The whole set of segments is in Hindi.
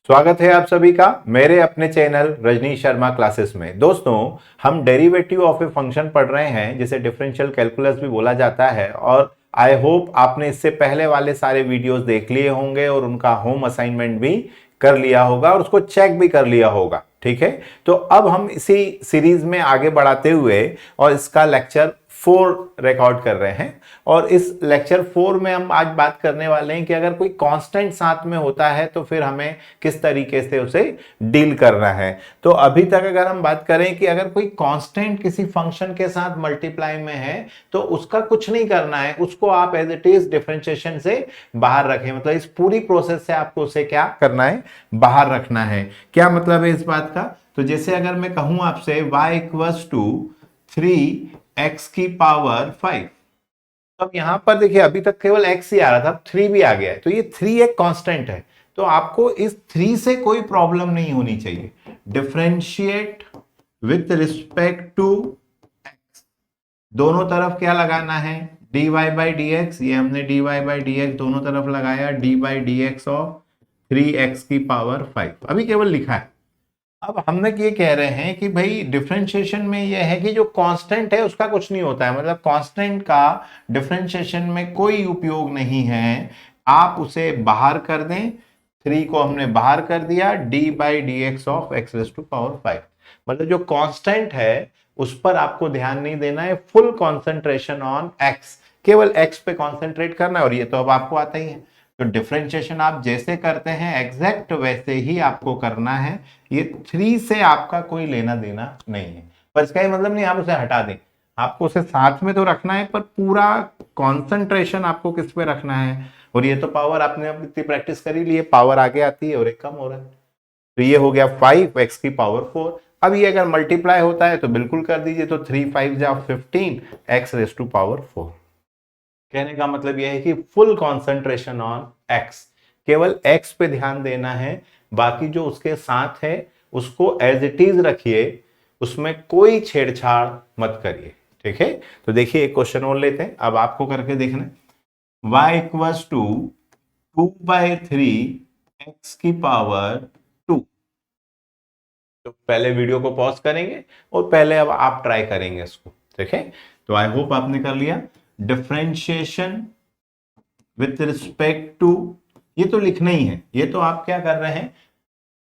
स्वागत है आप सभी का मेरे अपने चैनल रजनीश शर्मा क्लासेस में। दोस्तों, हम डेरिवेटिव ऑफ ए फंक्शन पढ़ रहे हैं जिसे डिफरेंशियल कैलकुलस भी बोला जाता है। और आई होप आपने इससे पहले वाले सारे वीडियोस देख लिए होंगे और उनका होम असाइनमेंट भी कर लिया होगा और उसको चेक भी कर लिया होगा। ठीक है, तो अब हम इसी सीरीज में आगे बढ़ाते हुए और इसका लेक्चर 4 रिकॉर्ड कर रहे हैं। और इस लेक्चर 4 में हम आज बात करने वाले हैं कि अगर कोई कांस्टेंट साथ में होता है तो फिर हमें किस तरीके से उसे डील करना है। तो अभी तक अगर हम बात करें कि अगर कोई कांस्टेंट किसी फंक्शन के साथ मल्टीप्लाई में है तो उसका कुछ नहीं करना है, उसको आप एज इट इज डिफरेंशिएशन से बाहर रखें। मतलब इस पूरी प्रोसेस से आपको उसे क्या करना है, बाहर रखना है। क्या मतलब है इस बात का? तो जैसे अगर मैं कहूं आपसे y इक्वल्स टू 3x की पावर 5, अब यहां पर देखिए अभी तक केवल x ही आ रहा था, 3 भी आ गया है। तो ये 3 एक कांस्टेंट है, तो आपको इस 3 से कोई प्रॉब्लम नहीं होनी चाहिए। Differentiate with respect to x, दोनों तरफ क्या लगाना है, dy बाई डी एक्स। ये हमने dy बाई डी एक्स दोनों तरफ लगाया, D by D x of 3x की पावर 5 अभी केवल लिखा है। अब हमने ये कह रहे हैं कि भाई डिफरेंशिएशन में ये है कि जो कांस्टेंट है उसका कुछ नहीं होता है। मतलब कांस्टेंट का डिफरेंशिएशन में कोई उपयोग नहीं है, आप उसे बाहर कर दें। 3 को हमने बाहर कर दिया, d by D x of x raise to power 5। मतलब जो कांस्टेंट है उस पर आपको ध्यान नहीं देना है, फुल कॉन्सेंट्रेशन ऑन एक्स, केवल एक्स पे कॉन्सेंट्रेट करना है। और ये तो अब आपको आता ही है, तो डिफरेंशिएशन आप जैसे करते हैं एग्जैक्ट वैसे ही आपको करना है। ये 3 से आपका कोई लेना देना नहीं है, पर इसका मतलब नहीं आप उसे हटा दें, आपको उसे साथ में तो रखना है, पर पूरा कंसंट्रेशन आपको किस पे रखना है। और ये तो पावर आपने अब इतनी प्रैक्टिस करी ली है, पावर आगे आती है और एक कम हो रहा है। तो ये हो गया 5x की पावर 4। अब ये अगर मल्टीप्लाई होता है तो बिल्कुल कर दीजिए, तो 3 5 जा 15 x रेज टू पावर 4। कहने का मतलब यह है कि फुल कंसंट्रेशन ऑन एक्स, केवल एक्स पे ध्यान देना है, बाकी जो उसके साथ है उसको एज इट इज रखिए, उसमें कोई छेड़छाड़ मत करिए। ठीक है, तो देखिए एक क्वेश्चन और लेते हैं, अब आपको करके देखना। y इक्वल्स टू 2/3 x की पावर 2। तो पहले वीडियो को पॉज करेंगे और पहले अब आप ट्राई करेंगे इसको। ठीक है, तो आई होप आपने कर लिया। डिफरेंशिएशन विथ रिस्पेक्ट टू, ये तो लिखना ही है, ये तो आप क्या कर रहे हैं,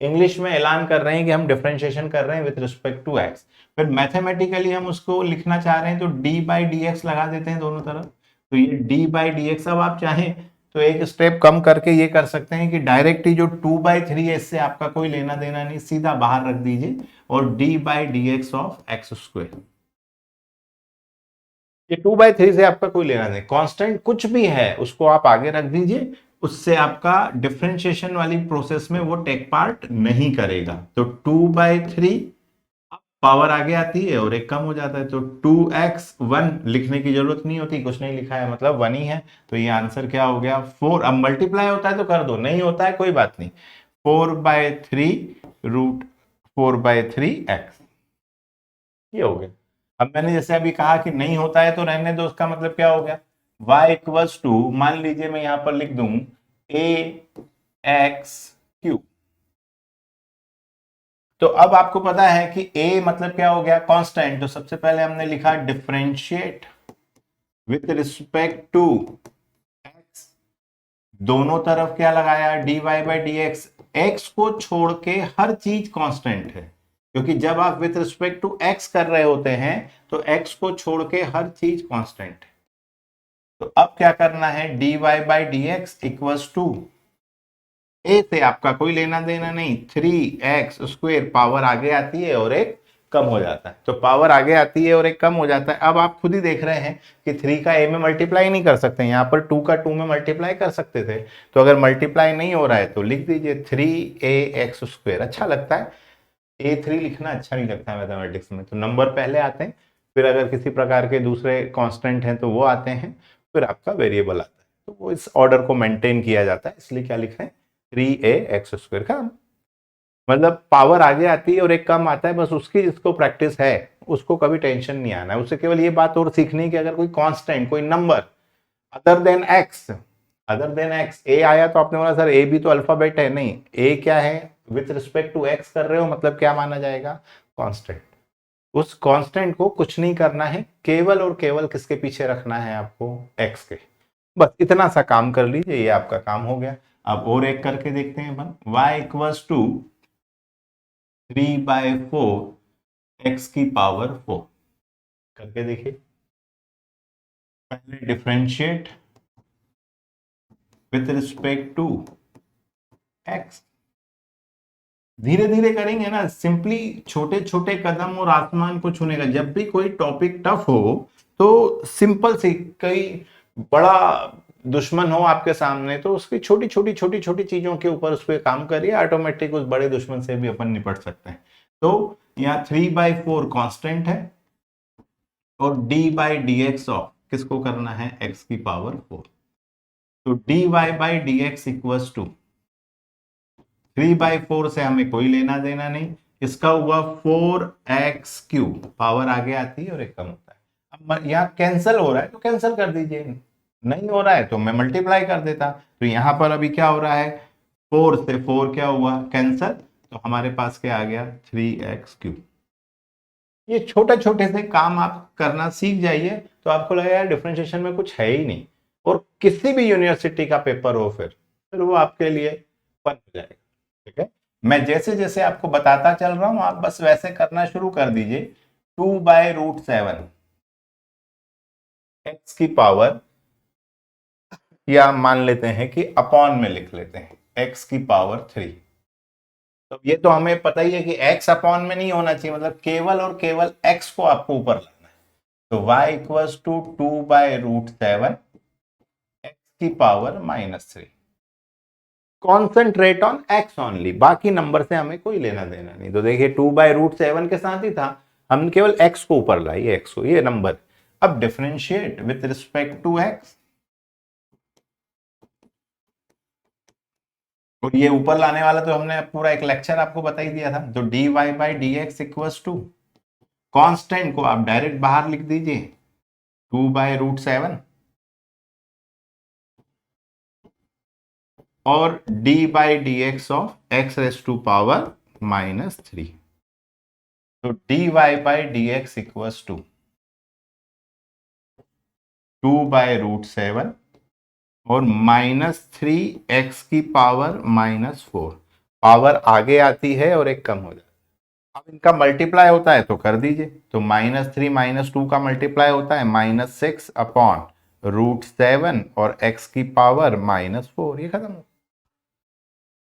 इंग्लिश में ऐलान कर रहे हैं कि हम डिफरेंशिएशन कर रहे हैं विथ रिस्पेक्ट टू एक्स। फिर मैथमेटिकली हम उसको लिखना चाह रहे हैं तो डी बाई डी एक्स लगा देते हैं दोनों तरफ। तो ये डी बाई डी एक्स, अब आप चाहें तो एक स्टेप कम करके ये कर सकते हैं कि डायरेक्ट ही जो 2/3 है इससे आपका कोई लेना देना नहीं, सीधा बाहर रख दीजिए और D by D x of x square. ये 2/3 से आपका कोई लेना नहीं, कांस्टेंट कुछ भी है उसको आप आगे रख दीजिए, उससे आपका डिफरेंशिएशन वाली प्रोसेस में वो टेक पार्ट नहीं करेगा। तो 2/3 पावर आगे आती है और एक कम हो जाता है, तो 2x 1 लिखने की जरूरत नहीं होती, कुछ नहीं लिखा है मतलब 1 ही है। तो ये आंसर क्या हो गया 4। अब मल्टीप्लाई होता है तो कर दो, नहीं होता है कोई बात नहीं, 4/3 रूट 4/3x, ये हो गया। अब मैंने जैसे अभी कहा कि नहीं होता है तो रहने दो, उसका मतलब क्या हो गया, y इक्वल्स टू, मान लीजिए मैं यहां पर लिख दूं ax3। तो अब आपको पता है कि a मतलब क्या हो गया, कांस्टेंट। तो सबसे पहले हमने लिखा differentiate with respect to x, दोनों तरफ क्या लगाया, dy by D x. X को छोड़ के हर चीज कांस्टेंट है, क्योंकि जब आप विथ रिस्पेक्ट टू x कर रहे होते हैं तो x को छोड़ के हर चीज कांस्टेंट है। तो अब क्या करना है, dy by D x equals to, A से आपका कोई लेना देना नहीं, 3x स्क्वायर, पावर आगे आती है और एक कम हो जाता है। तो पावर आगे आती है और एक कम हो जाता है। अब आप खुद ही देख रहे हैं कि 3 का a में मल्टीप्लाई नहीं कर सकते, यहाँ पर 2 का 2 में मल्टीप्लाई कर सकते थे। तो अगर मल्टीप्लाई नहीं हो रहा है तो लिख दीजिए 3ax स्क्वायर। अच्छा लगता है, a3 लिखना अच्छा नहीं लगता है मैथमेटिक्स में, तो नंबर पहले आते हैं, फिर अगर किसी प्रकार के दूसरे कांस्टेंट हैं तो वो आते हैं, फिर आपका वेरिएबल आता है। तो वो इस ऑर्डर को मेंटेन किया जाता है, इसलिए क्या लिख रहे हैं 3ax स्क्वायर का, मतलब पावर आगे आती है और एक कम आता है। बस उसकी जिसको प्रैक्टिस है उसको कभी टेंशन नहीं आना है, उसे केवल ये बात और सीखनी है कि अगर कोई कांस्टेंट, कोई number other than X other than X. A आया तो आपने बोला सर ए भी तो अल्फाबेट है, नहीं, ए क्या है, विथ रिस्पेक्ट टू एक्स कर रहे हो, मतलब क्या माना जाएगा, कांस्टेंट। उस कांस्टेंट को कुछ नहीं करना है, केवल और केवल किसके पीछे रखना है आपको, एक्स के। बस इतना सा काम कर लीजिए, ये आपका काम हो गया। अब और एक करके देखते हैं अपन, y इक्वल्स टू 3/4 एक्स की पावर 4 करके देखिए। पहले differentiate with respect to x, धीरे धीरे करेंगे ना, सिंपली छोटे छोटे कदम और आसमान को छूने का। जब भी कोई टॉपिक टफ हो तो सिंपल से, कोई बड़ा दुश्मन हो आपके सामने तो उसकी छोटी छोटी चीजों के ऊपर उस पर काम करिए, ऑटोमेटिक उस बड़े दुश्मन से भी अपन निपट सकते हैं। तो यहाँ 3/4 कांस्टेंट है और d/dx ऑफ किसको करना है, x की पावर 4। तो dy/dx इक्वल्स टू 3/4 से हमें कोई लेना देना नहीं, इसका हुआ 4x³ पावर आगे आती है और एक कम होता है। अब यहाँ कैंसिल हो रहा है तो कैंसिल कर दीजिए, नहीं हो रहा है तो मैं मल्टीप्लाई कर देता। तो यहाँ पर अभी क्या हो रहा है, 4 से 4 क्या हुआ, कैंसिल, तो हमारे पास क्या आ गया, 3x³। ये छोटे छोटे से काम आप करना सीख जाइए तो आपको लगेगा यार डिफरेंशिएशन में कुछ है ही नहीं, और किसी भी यूनिवर्सिटी का पेपर हो फिर वो आपके लिए फन हो जाएगा। ठीक है, मैं जैसे जैसे आपको बताता चल रहा हूं, आप बस वैसे करना शुरू कर दीजिए। 2/√7 एक्स की पावर, या मान लेते हैं कि अपॉन में लिख लेते हैं एक्स की पावर 3। तो ये तो हमें पता ही है कि x अपॉन में नहीं होना चाहिए, मतलब केवल और केवल x को आपको ऊपर लाना है। तो y इक्वल्स टू 2/√7 एक्स की power -3। Concentrate on x only, बाकी नंबर से हमें कोई लेना देना नहीं। तो देखिए 2/√7 के साथ ही था, हम केवल x को ऊपर लाइए, x को, ये नंबर। अब differentiate with respect to x, और ये ऊपर लाने वाला तो हमने पूरा एक लेक्चर आपको बता ही दिया था। तो dy/dx इक्वल्स टू, कांस्टेंट को आप डायरेक्ट बाहर लिख दीजिए 2/√7 और d/dx ऑफ x⁻³ -3। तो dy/dx इक्वल्स टू 2/√7 और -3x की पावर -4, पावर आगे आती है और एक कम हो जाता है। अब इनका मल्टीप्लाई होता है तो कर दीजिए, तो -3 -2 का मल्टीप्लाई होता है -6/√7 और x की पावर -4, ये खत्म हो।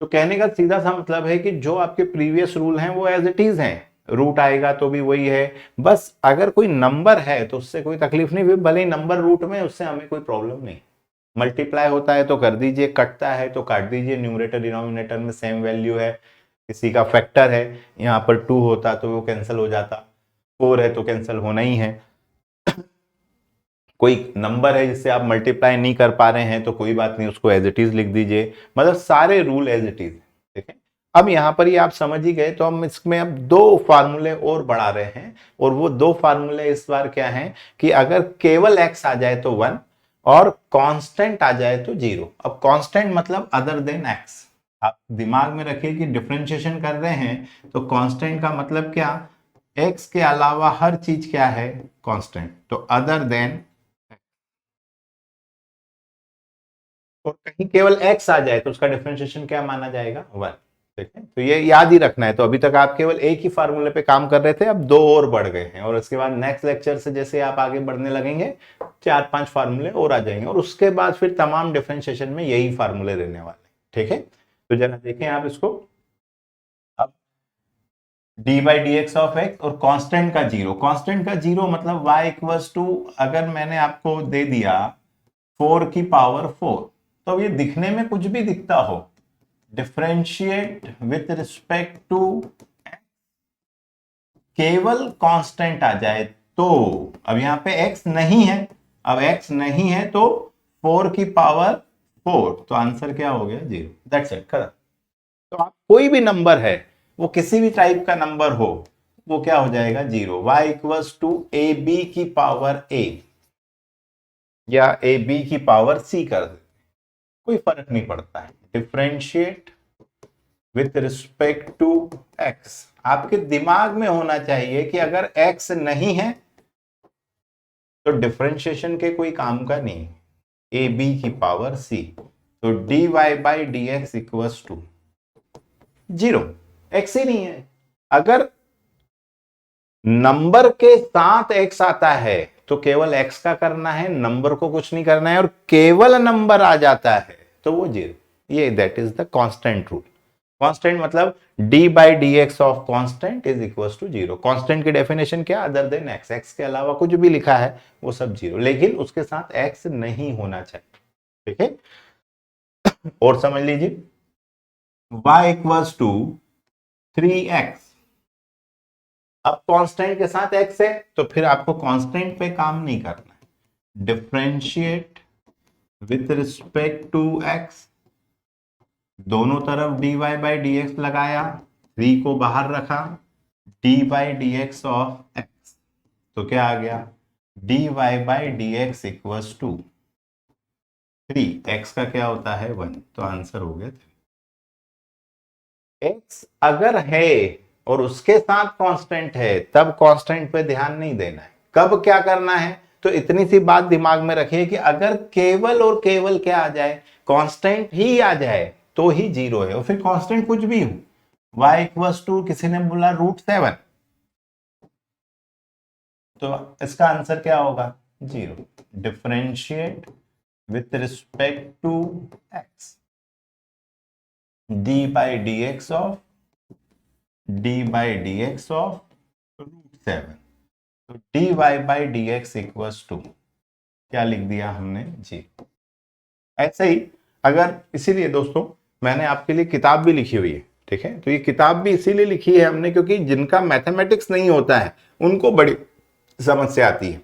तो कहने का सीधा सा मतलब है कि जो आपके प्रीवियस रूल हैं वो एज इट इज हैं, रूट आएगा तो भी वही है। बस अगर कोई नंबर है तो उससे कोई तकलीफ नहीं हुई, भले ही नंबर रूट में, उससे हमें कोई प्रॉब्लम नहीं। मल्टीप्लाई होता है तो कर दीजिए, कटता है तो काट दीजिए, न्यूमरेटर डिनोमिनेटर में सेम वैल्यू है, किसी का फैक्टर है, यहाँ पर 2 होता तो वो कैंसिल हो जाता, 4 है तो कैंसिल होना ही है। कोई नंबर है जिससे आप मल्टीप्लाई नहीं कर पा रहे हैं तो कोई बात नहीं, उसको एज इट इज लिख दीजिए, मतलब सारे रूल एज इट इज। ठीक है, अब यहां पर ये आप समझ ही गए, तो हम इसमें अब 2 फार्मूले और बढ़ा रहे हैं, और वो 2 फार्मूले इस बार क्या हैं कि अगर केवल x आ जाए तो 1 और कांस्टेंट आ जाए तो 0। अब कांस्टेंट मतलब अदर देन x, आप दिमाग में रखिए कि डिफरेंशिएशन कर रहे हैं तो कांस्टेंट का मतलब क्या, x के अलावा हर चीज क्या है, कांस्टेंट। तो अदर देन, और कहीं केवल x आ जाए तो उसका डिफरेंशिएशन क्या माना जाएगा, 1। ठीक है, तो ये याद ही रखना है। तो अभी तक आप केवल एक ही फार्मूले पे काम कर रहे थे, अब 2 और बढ़ गए हैं, और उसके बाद नेक्स्ट लेक्चर से जैसे आप आगे बढ़ने लगेंगे 4-5 फार्मूले और आ जाएंगे, और उसके बाद फिर तमाम डिफरेंशिएशन में यही फार्मूले रहने वाले। ठीक है, तो जरा देखें आप इसको। अब d/dx ऑफ x और कांस्टेंट का 0, कांस्टेंट का 0 मतलब y इक्वल्स टू, अगर मैंने आपको दे दिया 4 की पावर 4, तो ये दिखने में कुछ भी दिखता हो, डिफरेंशिएट विथ रिस्पेक्ट टू केवल कांस्टेंट आ जाए तो, अब यहां पे x नहीं है, अब x नहीं है तो 4 की पावर 4, तो आंसर क्या हो गया, 0। दैट्स इट, खत्म। तो आप कोई भी नंबर है, वो किसी भी टाइप का नंबर हो, वो क्या हो जाएगा, 0। y इक्वल्स टू ab की पावर a या ab की पावर c कर दे। कोई फर्क नहीं पड़ता है। Differentiate with respect to x, आपके दिमाग में होना चाहिए कि अगर x नहीं है तो डिफरेंशिएशन के कोई काम का नहीं, ए बी की पावर c, तो dy by D x equals to 0, x ही नहीं है। अगर नंबर के साथ x आता है तो केवल x का करना है, नंबर को कुछ नहीं करना है, और केवल नंबर आ जाता है तो वो 0। ये that is the constant rule. Constant मतलब d by D x of constant is equals to 0। Constant की डेफिनेशन क्या, अदर देन x, x के अलावा कुछ भी लिखा है वो सब 0, लेकिन उसके साथ x नहीं होना चाहिए। ठीक है, और समझ लीजिए y इक्वल्स टू 3x। अब कांस्टेंट के साथ x है तो फिर आपको कांस्टेंट पे काम नहीं करना है। Differentiate with respect to x, दोनों तरफ dy बाई डी एक्स लगाया, 3 को बाहर रखा, d by D x of x, तो क्या आ गया, dy by D x equals to 3, x का क्या होता है 1, तो आंसर हो गया 3। x अगर है और उसके साथ कांस्टेंट है तब कांस्टेंट पे ध्यान नहीं देना है। कब क्या करना है, तो इतनी सी बात दिमाग में रखिए कि अगर केवल और केवल क्या आ जाए, कांस्टेंट ही आ जाए तो ही 0 है, और फिर कांस्टेंट कुछ भी हो। y इक्वल्स टू किसी ने बोला √7, तो इसका आंसर क्या होगा 0। Differentiate with respect to x, d by D x of d by D x of √7, तो dy by D x equals to क्या लिख दिया हमने जी। ऐसे ही अगर, इसीलिए दोस्तों मैंने आपके लिए किताब भी लिखी हुई है, ठीक है, तो ये किताब भी इसीलिए लिखी है हमने क्योंकि जिनका मैथमेटिक्स नहीं होता है उनको बड़ी समस्या आती है,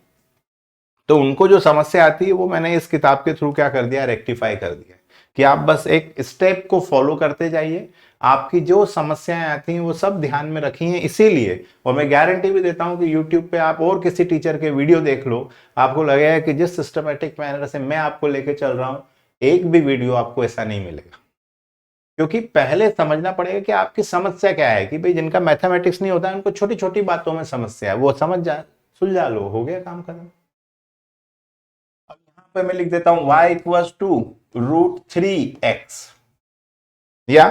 तो उनको जो समस्या आती है वो मैंने इस किताब के थ्रू क्या कर दिया, रेक्टिफाई कर दिया कि आप बस एक स्टेप को फॉलो करते जाइए, आपकी जो समस्याएं आती हैं वो सब ध्यान में रखी हैं इसीलिए। और मैं गारंटी भी देता हूं कि YouTube पे आप और किसी टीचर के वीडियो देख लो, आपको लगेगा कि जिस सिस्टमेटिक मैनर से मैं आपको लेके चल रहा हूं, एक भी वीडियो आपको ऐसा नहीं मिलेगा। क्योंकि पहले समझना पड़ेगा कि आपकी समस्या क्या है, कि भाई जिनका मैथमेटिक्स नहीं होता है उनको छोटी छोटी बातों में समस्या है, वो समझ जा, सुलझा लो, हो गया काम खत्म। अब यहां पे मैं लिख देता हूं y इक्वल्स टू √3x, या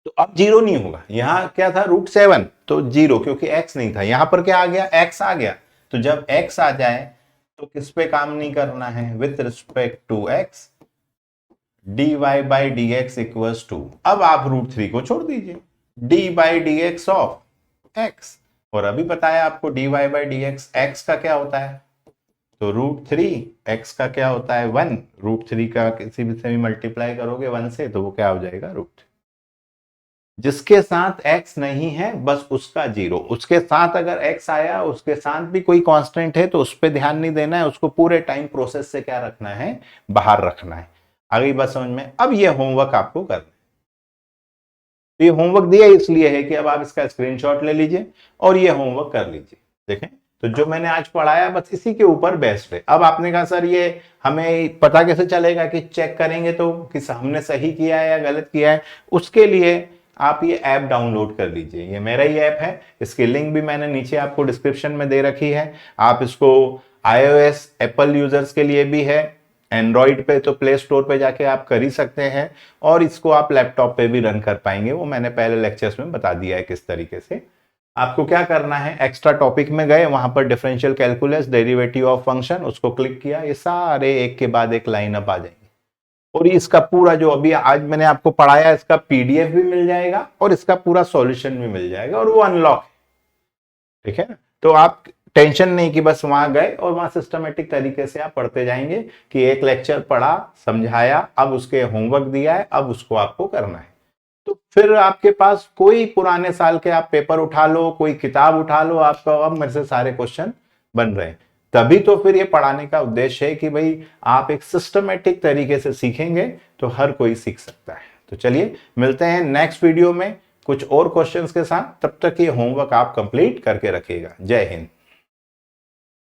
तो अब 0 नहीं होगा, यहां क्या था √7 तो 0, क्योंकि x नहीं था, यहां पर क्या आ गया, x आ गया। तो जब x आ जाए तो किस पे काम नहीं करना है, with respect to x, dy by D x equals to, अब आप √3 को छोड़ दीजिए, d by D x of x, और अभी बताया आपको dy by D x, x का क्या होता है तो √3, x का क्या होता है 1, √3 का किसी भी से मल्टीप्लाई करोगे 1 से तो वो क्या हो जाएगा √3। जिसके साथ x नहीं है बस उसका 0, उसके साथ अगर x आया, उसके साथ भी कोई कांस्टेंट है तो उस पर ध्यान नहीं देना है, उसको पूरे टाइम प्रोसेस से क्या रखना है, बाहर रखना है। आ गई बात समझ में। अब ये होमवर्क आपको करना है, तो ये होमवर्क दिया इसलिए है कि अब आप इसका स्क्रीनशॉट ले लीजिए और ये होमवर्क कर लीजिए। देखें तो जो मैंने आज पढ़ाया बस इसी के ऊपर बेस्ड है। अब आपने कहा सर ये हमें पता कैसे चलेगा, कि चेक करेंगे तो कि हमने सही किया है या गलत किया है, उसके लिए आप ये ऐप डाउनलोड कर लीजिए। ये मेरा ही ऐप है, इसकी लिंक भी मैंने नीचे आपको डिस्क्रिप्शन में दे रखी है। आप इसको iOS एप्पल यूजर्स के लिए भी है, एंड्रॉइड पे तो प्ले स्टोर पे जाके आप कर ही सकते हैं, और इसको आप लैपटॉप पे भी रन कर पाएंगे, वो मैंने पहले लेक्चर्स में बता दिया है किस तरीके से। आपको क्या करना है, एक्स्ट्रा टॉपिक में गए, वहां पर differential calculus, derivative of function, उसको क्लिक किया, ये सारे एक के बाद एक लाइन अप आ जाएंगे, और इसका पूरा जो अभी आज मैंने आपको पढ़ाया इसका पीडीएफ भी मिल जाएगा और इसका पूरा सॉल्यूशन भी मिल जाएगा, और वो अनलॉक है, ठीक है ना। तो आप टेंशन नहीं कि बस वहां गए और वहां सिस्टमेटिक तरीके से आप पढ़ते जाएंगे कि एक लेक्चर पढ़ा, समझाया, अब उसके होमवर्क दिया है, अब उसको आपको करना है। तो फिर आपके पास कोई पुराने साल के आप पेपर उठा लो, कोई किताब उठा लो, आपका अब मेरे से सारे क्वेश्चन बन रहे हैं। तभी तो फिर ये पढ़ाने का उद्देश्य है कि भाई आप एक सिस्टमेटिक तरीके से सीखेंगे तो हर कोई सीख सकता है। तो चलिए मिलते हैं नेक्स्ट वीडियो में कुछ और क्वेश्चंस के साथ, तब तक ये होमवर्क आप कंप्लीट करके रखिएगा। जय हिंद।